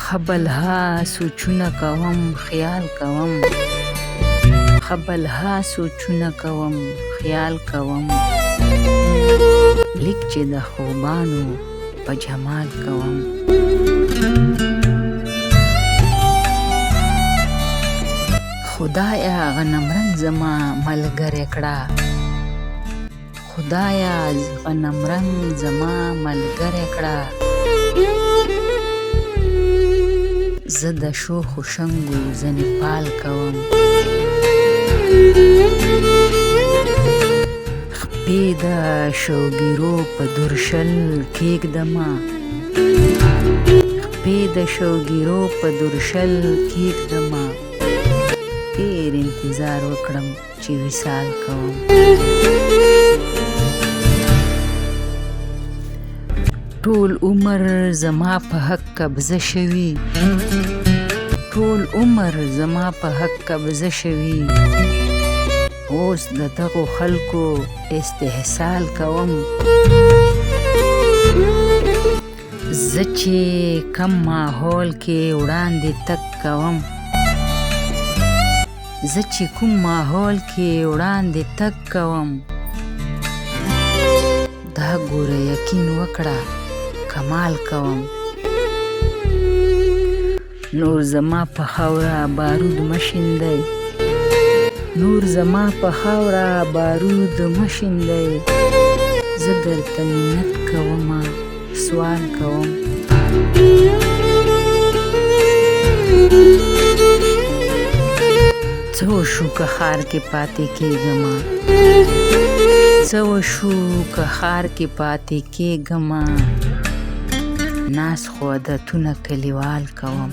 خبلها سوچونه کوم خیال کوم خبلها سوچونه کوم خیال کوم لیک چې د خوبانو په جمال کوم خدایا غنمرنګ زما ملګری کړه خدایا غنمرنګ زما ملګری کړه زه د شوخو شنګو ځنې پال کوم خپې د شوګیرو په درشل کېږدمه خپې د شوګیرو په درشل کېږدمه ډېر انتظار وکړم چې وصال کوم ټول عمر زما په حق قبضه شوي ټول عمر زما په حق قبضه شوي اوس د دغو خلکو استحصال کوم زه چې کم ماحول کې وړاندې تګ کوم زه چې کوم ماحول کې وړاندې تګ کوم دا ګوره یقین وکړه کمال کوم نور زما په خاوره بارود مشیندئ نور زما په خاوره بارود مشیندئ زه درته منت کومه سوال کوم څه وشو که ښار کې پاتې کېږمه څه وشو که ښار کې پاتې کېږمه ناز خو عادتونه کلیوال کوم